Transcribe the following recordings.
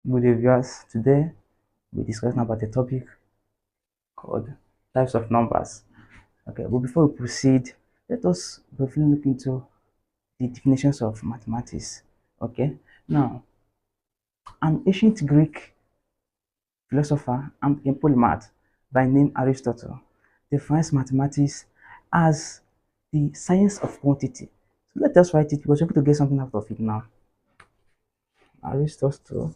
Good day, viewers. Today we're discussing about a topic called types of numbers. Okay, but before we proceed, let us briefly look into the definitions of mathematics. Okay, now an ancient Greek philosopher and a polymath by name Aristotle defines mathematics as the science of quantity. So let us write it because we're going to get something out of it now. Aristotle.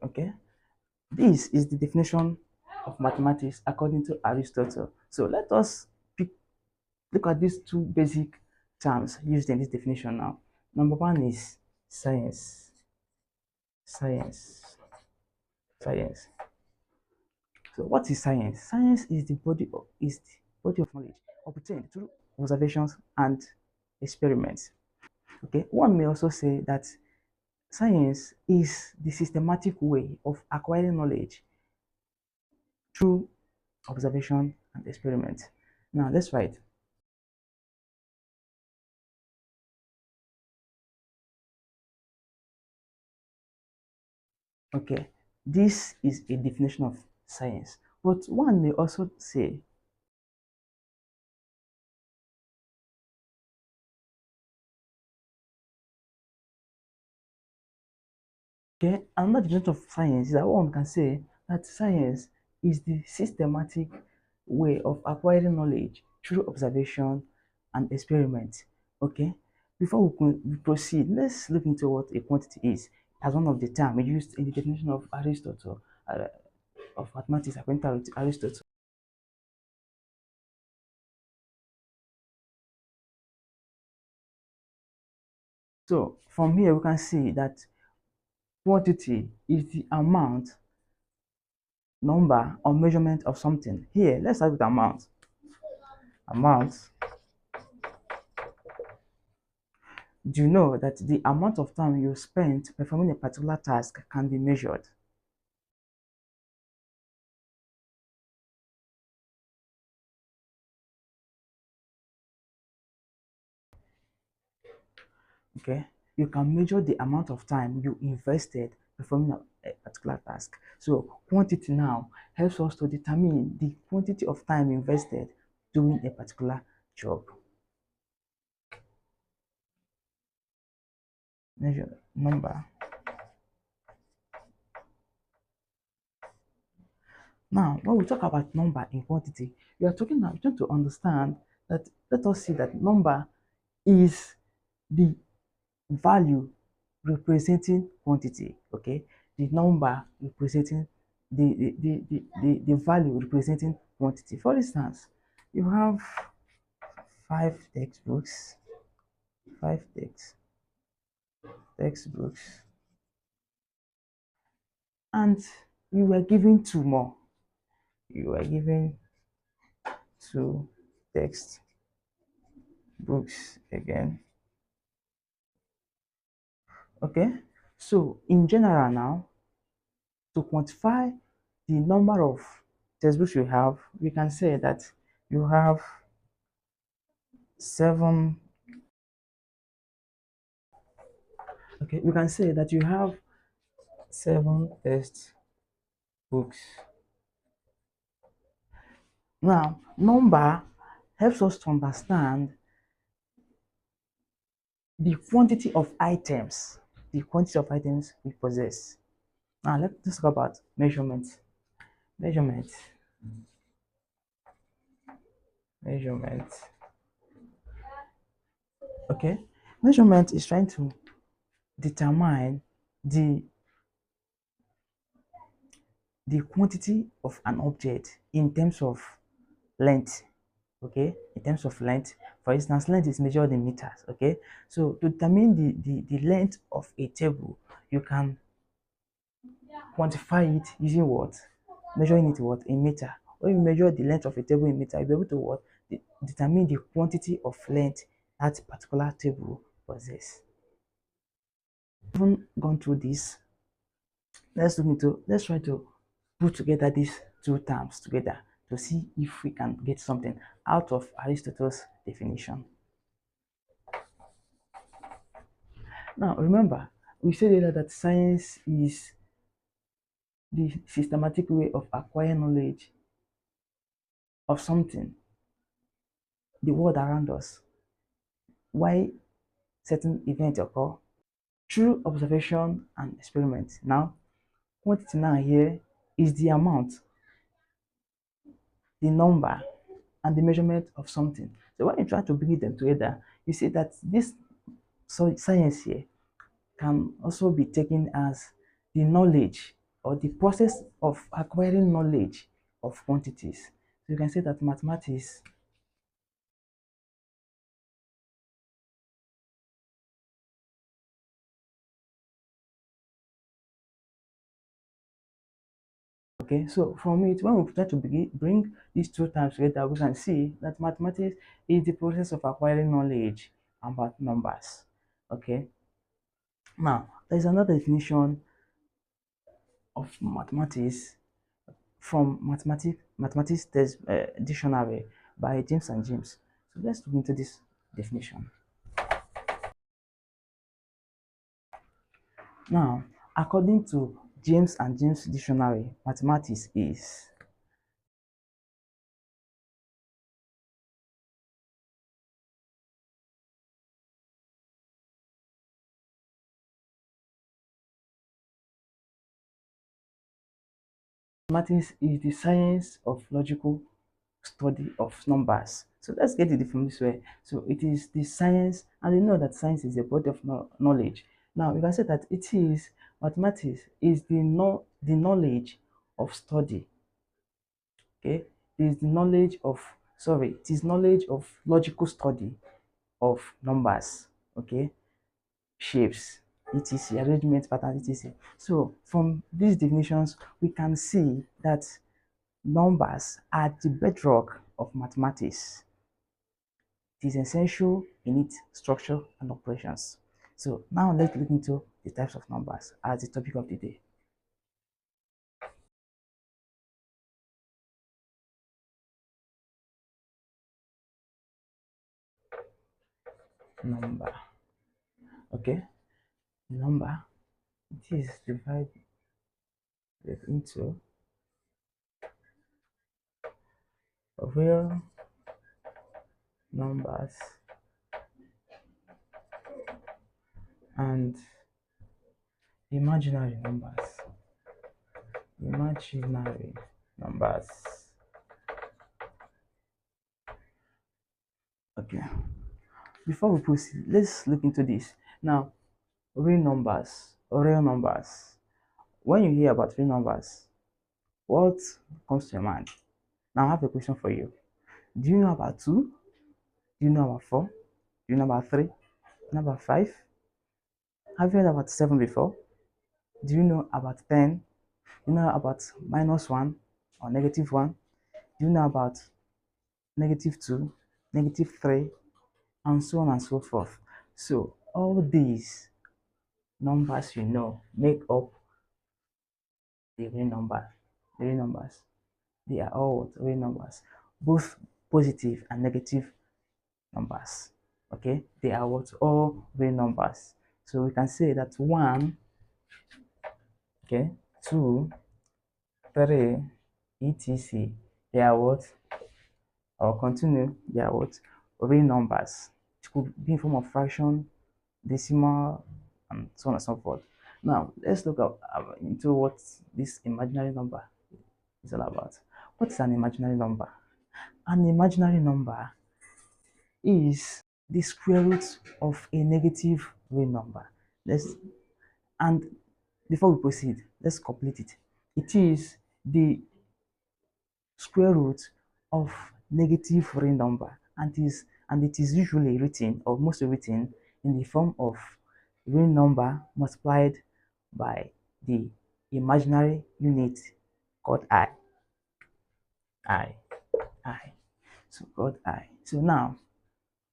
Okay, this is the definition of mathematics according to Aristotle. So let us pick, look at these two basic terms used in this definition now. Number one is science. Science. Science. So what is science? Science is the body of knowledge obtained through observations and experiments. Okay. One may also say that science is the systematic way of acquiring knowledge through observation and experiment. Now let's write. Okay, this is a definition of science, but one may also say, okay, another definition of science is that one can say that science is the systematic way of acquiring knowledge through observation and experiment. Okay, before we proceed, let's look into what a quantity is as one of the terms used in the definition of Aristotle, of mathematics according to Aristotle. So from here we can see that quantity is the amount, number, or measurement of something. Here, let's start with amount. Amount. Do you know that the amount of time you spend performing a particular task can be measured? Okay, you can measure the amount of time you invested performing a particular task. So quantity now helps us to determine the quantity of time invested doing a particular job. Measure number. Now, when we talk about number in quantity, we are talking now, trying to understand that, let us see that number is the value representing quantity. Okay, the number representing the value representing quantity. For instance, you have five textbooks, five textbooks, and you were given two more. You were given two textbooks again. Okay, so in general now, to quantify the number of textbooks you have, we can say that you have seven. Okay, we can say that you have seven textbooks. Now, number helps us to understand the quantity of items, we possess. Now, let's talk about measurement. Measurement. Measurement. Okay, measurement is trying to determine the quantity of an object in terms of length. Okay, in terms of length, for instance, length is measured in meters. Okay, so to determine the length of a table, you can quantify it using what, measuring it what, in meter. When you measure the length of a table in meter, you'll be able to what, determine the quantity of length that particular table possesses. Even gone through this, let's try to put together these two terms together to see if we can get something out of Aristotle's definition. Now, remember, we said earlier that science is the systematic way of acquiring knowledge of something, the world around us. Why certain events occur through observation and experiment. Now, quantity now here is the amount, the number, and the measurement of something. So when you try to bring them together, you see that this science here can also be taken as the knowledge or the process of acquiring knowledge of quantities. So you can say that mathematics, okay, so from it, when we try to bring these two terms together, we can see that mathematics is the process of acquiring knowledge about numbers. Okay, now there's another definition of mathematics from mathematics dictionary by James and James. So let's look into this definition. Now, according to James and James dictionary, mathematics is mathematics is the science of logical study of numbers. So let's get it from this way. So it is the science, and you know that science is a body of knowledge. Now you can say that it is mathematics is the knowledge of study. Okay, it is the knowledge of it is knowledge of logical study of numbers. Okay, shapes, etc., arrangement patterns, etc. So from these definitions, we can see that numbers are the bedrock of mathematics. It is essential in its structure and operations. So now let's look into the types of numbers as the topic of the day. Number. Okay, number. It is divided into real numbers and imaginary numbers. Imaginary numbers. Okay, before we proceed, let's look into this. Now, real numbers or real numbers. When you hear about real numbers, what comes to your mind? Now, I have a question for you. Do you know about 2? Do you know about 4? Do you know about 3? Do you know about 5? Have you heard about 7 before? Do you know about 10? Do you know about -1 or -1? Do you know about -2, -3, and so on and so forth? So, all these numbers you know make up the real number. The real numbers. They are all real numbers, both positive and negative numbers. Okay, they are what all real numbers. So we can say that 1, okay, 2, 3, etc. They are what? Or continue. They are what? Real numbers. It could be in form of fraction, decimal, and so on and so forth. Now let's look up into what this imaginary number is all about. What is an imaginary number? An imaginary number is the square root of a negative real number. Let's and before we proceed, let's complete it. It is the square root of negative real number and it is usually written or mostly written in the form of real number multiplied by the imaginary unit called I, I. So called I. So now,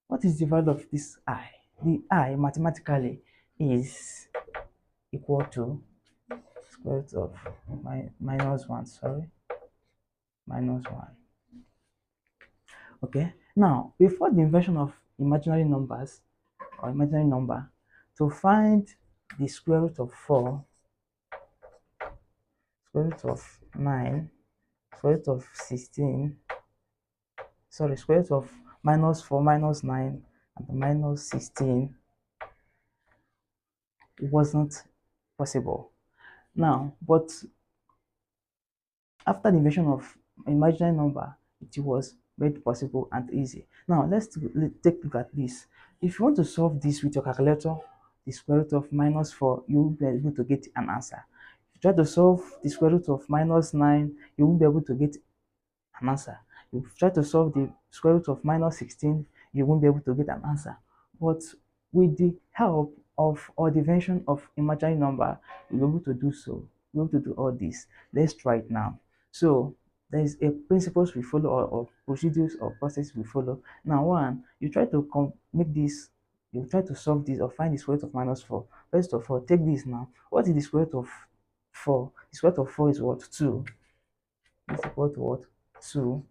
what is the value of this I? The I mathematically is equal to square root of -1, sorry, -1. Okay, now before the invention of imaginary numbers or imaginary number, To find the square root of 4, square root of 9, square root of 16, sorry, square root of minus 4, minus 9, and minus 16, it wasn't possible. Now, but after the invention of imaginary number, it was made possible and easy. Now, take a look at this. If you want to solve this with your calculator, the square root of minus 4, you will be able to get an answer. If you try to solve the square root of minus 9, you will be able to get an answer. If you try to solve the square root of minus 16, you won't be able to get an answer. But with the help of or the invention of imaginary number, you'll be able to do so. You'll be able to do all this. Let's try it now. So there is a principles we follow or procedures or process we follow. Now, one, you try to make this, you try to solve this or find the square root of minus 4. First of all, take this now. What is the square root of 4? The square root of 4 is what? 2. This is equal to what? 2.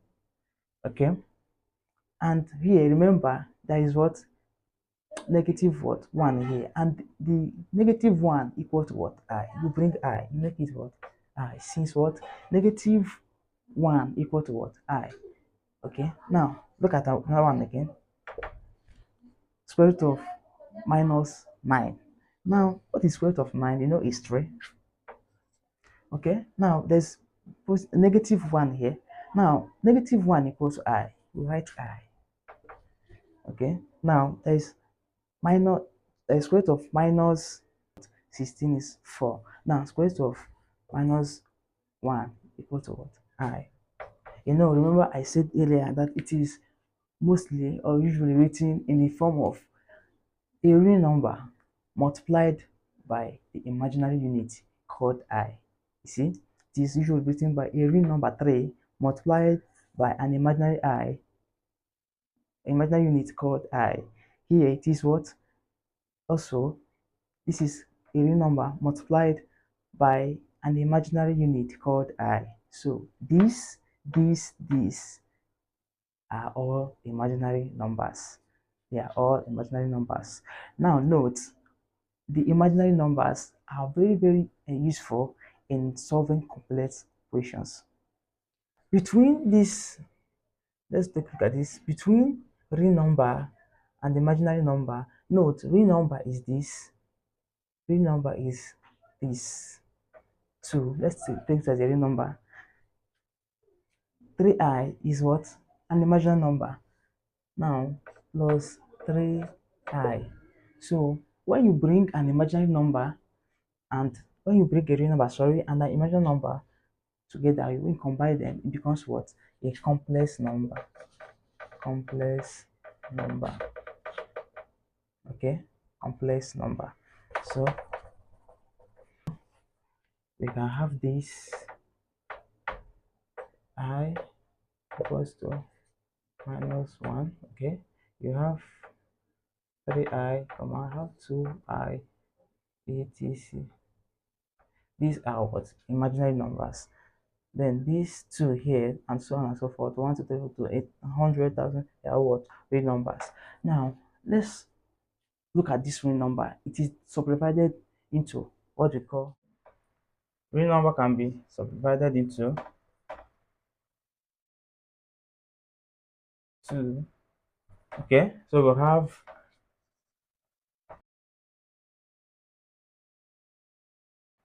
Okay. And here, remember, there is what? Negative what? 1 here. And the negative 1 equal to what? I. You bring I. You make it what? I. Since what? Negative 1 equal to what? I. Okay. Now, look at that one again. Square root of minus 9. Now, what is square root of 9? You know, is 3. Okay. Now, there's negative 1 here. Now, negative 1 equals to I. We write I. Okay. Now, there's minus, the square root of minus 16 is 4. Now, square root of minus 1 equal to what? I. You know, remember I said earlier that it is mostly or usually written in the form of a real number multiplied by the imaginary unit called I. You see, it is usually written by a real number 3 multiplied by an imaginary unit called I. Here it is what? Also, this is a real number multiplied by an imaginary unit called I. So these are all imaginary numbers. They are all imaginary numbers. Now note, the imaginary numbers are very useful in solving complex equations. Between this, let's take a look at this. Between real number and imaginary number, note real number is this. Real number is this 2. Let's take it as a real number. 3i is what? An imaginary number. Now, plus 3i. So, when you bring an imaginary number and when you bring a real number, sorry, and an imaginary number together, you will combine them, it becomes what? A complex number. Complex number. Okay? Complex number. So, we can have this I equals to minus 1. Okay, you have 3i, comma, have 2i, etc. These are what? Imaginary numbers. Then these 2 here, and so on and so forth, 1 2 3 4 to 800,000, they are what? Real numbers. Now, let's look at this real number. It is subdivided into what we call real number can be subdivided into 2. Okay, so we'll have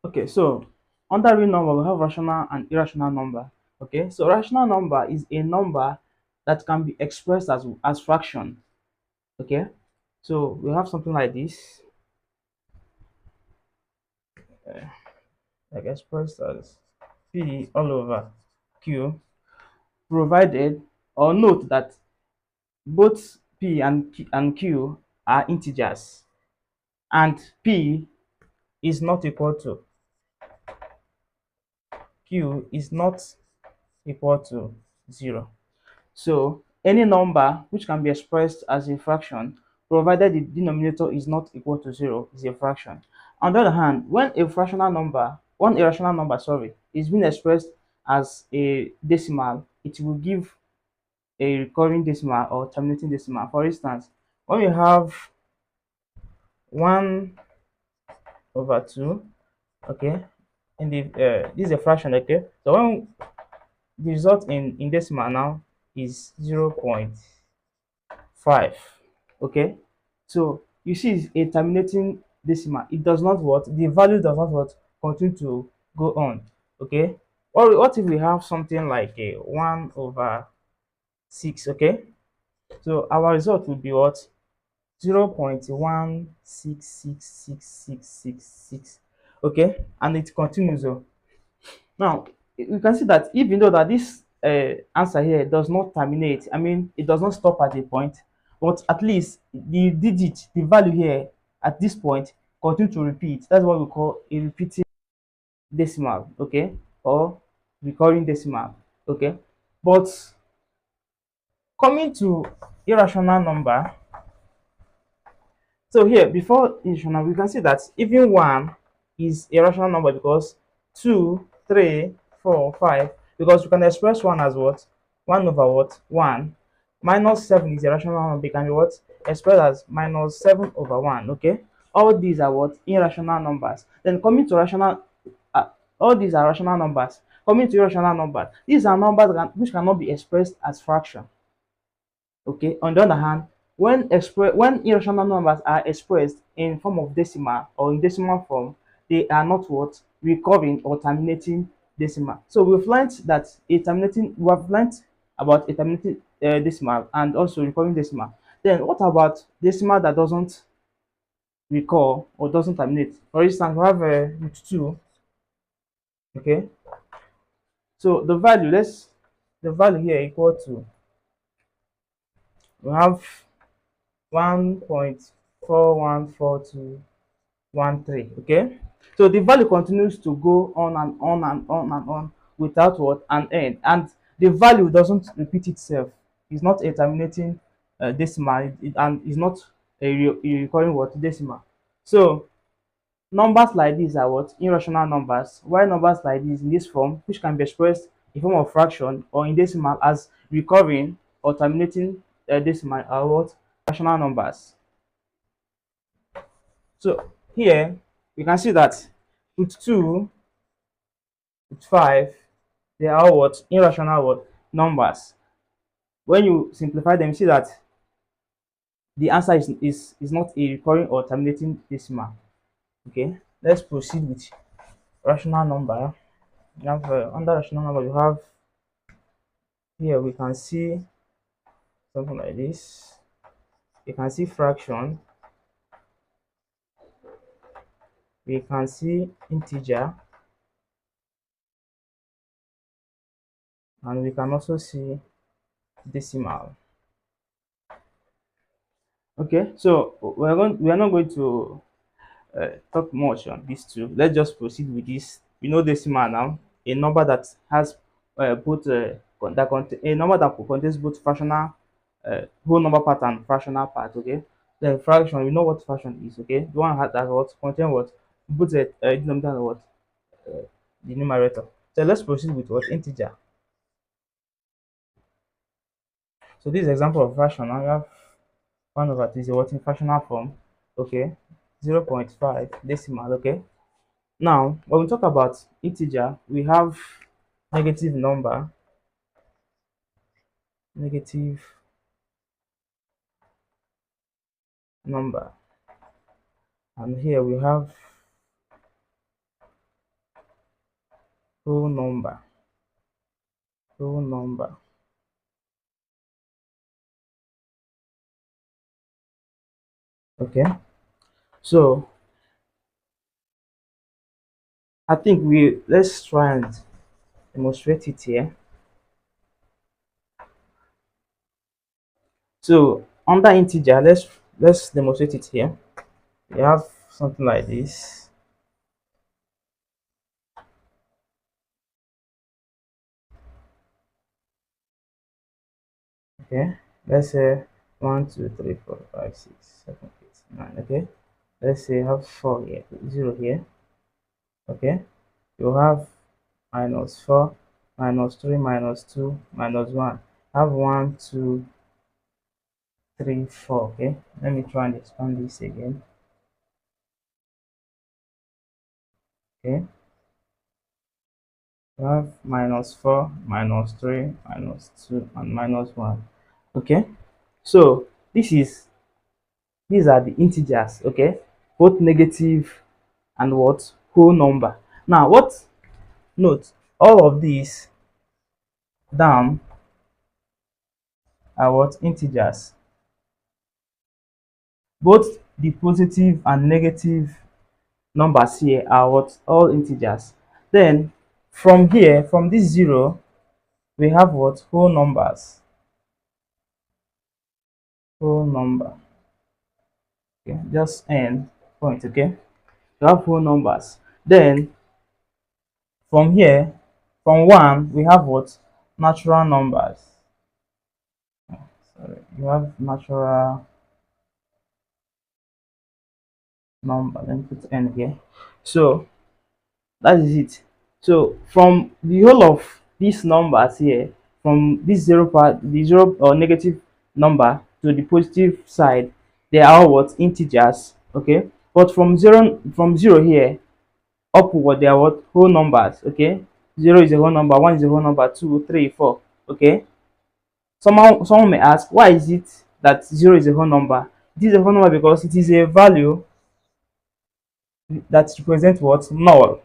okay, so under real number we have rational and irrational number. Okay, so rational number is a number that can be expressed as fraction. Okay, so we have something like this, like expressed as p all over q, provided or note that both p and q are integers and p is not equal to q is not equal to 0. So any number which can be expressed as a fraction, provided the denominator is not equal to 0, is a fraction. On the other hand, when a one irrational number, sorry, is being expressed as a decimal, it will give a recurring decimal or terminating decimal. For instance, when we have 1 over 2. Okay, in the this is a fraction. Okay, so when the result in decimal now is 0.5. Okay, so you see it's a terminating decimal. It does not what, the value does not what, continue to go on. Okay, or what if we have something like a 1 over 6? Okay, so our result will be what, 0.1666666. Okay, and it continues. Now, you can see that even though that this answer here does not terminate, I mean, it does not stop at a point, but at least the digit, the value here at this point, continue to repeat. That's what we call a repeating decimal, okay, or recurring decimal, okay. But coming to irrational number, so here before irrational, we can see that even one is a rational number because 2, 3, 4, 5. Because you can express one as what? 1 over what? 1. Minus 7 is a rational number. It can be what? Expressed as minus 7 over 1. Okay? All these are what? Irrational numbers. Then coming to rational, all these are rational numbers. Coming to irrational numbers, these are numbers which cannot be expressed as fraction. Okay, on the other hand, when irrational numbers are expressed in form of decimal or in decimal form, they are not what, recurring or terminating decimal. So we have learned about a terminating decimal and also recurring decimal. Then what about decimal that doesn't recur or doesn't terminate? For instance, we have root 2. Okay, so the value here equal to, we have 1.414213. Okay, so the value continues to go on and on and on and on without what, an end, and the value doesn't repeat itself. It's not a terminating decimal, and it's not a recurring what, decimal. So numbers like this are what, irrational numbers, while numbers like this in this form, which can be expressed in form of fraction or in decimal as recurring or terminating decimal, are what, rational numbers. So here we can see that root 2, root 5, they are all what, irrational what, numbers. When you simplify them, you see that the answer is not a recurring or terminating decimal. Okay, let's proceed with rational number. We have under rational number, we have here, we can see something like this. We can see fraction, we can see integer, and we can also see decimal. Okay, so we are not going to talk much on these two. Let's just proceed with this. We know decimal now, a number that has both a number that contains both fractional whole number part and fractional part. Okay, then fraction, we know what fraction is. Okay, the one that what contain what, both a denominator and what, uh, the numerator. So let's proceed with what, integer. So this example of fraction, now we have 1 over 2 is what, in fractional form. Okay, 0.5 decimal. Okay, now when we talk about integer, we have negative number, negative number, and here we have whole number, whole number. Okay, so I think let's try and demonstrate it here. So under integer, let's demonstrate it here. We have something like this. Okay, let's say 1 2 3 4 5 6 7 8 9. Okay, let's say have 4 here, 0 here. Okay, you have minus 4, minus 3, minus 2, minus 1. Have 1 2 3 4. Okay, let me try and expand this again. Okay, we have -4, -3, -2, and -1. Okay, so this is these are the integers. Okay, both negative and what whole number. Now, what note all of these down are what integers. Both the positive and negative numbers here are what all integers. Then from here, from this 0, we have what whole numbers. Whole number. Okay, just end point. Okay, we have whole numbers. Then from here, from 1, we have what natural numbers. Sorry, you have natural number. Let me put n here. So that is it. So from the whole of these numbers here, from this zero part, the zero or negative number to the positive side, they are all what integers. Okay, but from zero here upward, they are what whole numbers. Okay, 0 is a whole number, 1 is a whole number, 2, 3, 4. Okay, someone may ask, why is it that 0 is a whole number? It is a whole number because it is a value that represents what null.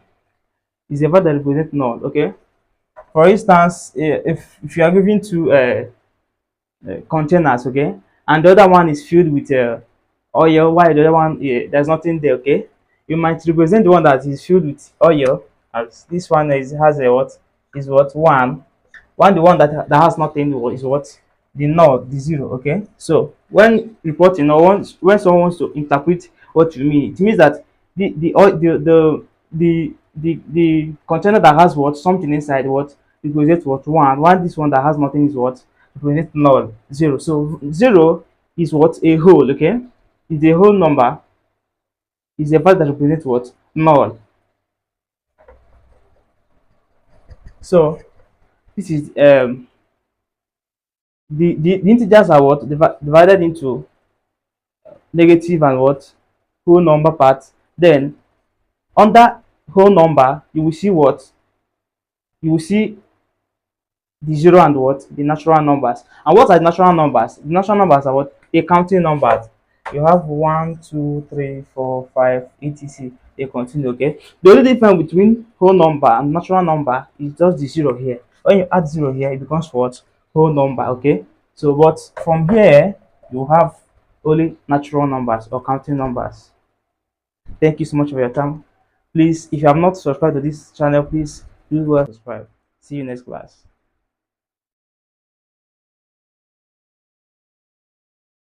Is a value that represents null. Okay, for instance, if you are given two containers, okay, and the other one is filled with oil, while the other one there's nothing there, okay, you might represent the one that is filled with oil as this one has a what is what one, the one that has nothing is what the null, the zero. Okay, so when reporting or when someone wants to interpret what you mean, it means that the container that has what something inside what represents what one, this one that has nothing is what represents null, zero. So zero is what a whole. Okay, is a whole number, is a value that represents what null. So this is the integers are what divided into negative and what whole number parts. Then under whole number you will see what you will see the zero and what the natural numbers. And what are the natural numbers? The natural numbers are what the counting numbers. You have 1, 2, 3, 4, 5, etc. They continue. Okay, the only difference between whole number and natural number is just the zero here. When you add zero here, it becomes what whole number. Okay, so but from here you have only natural numbers or counting numbers. Thank you so much for your time. Please, if you have not subscribed to this channel, please do well subscribe. See you next class.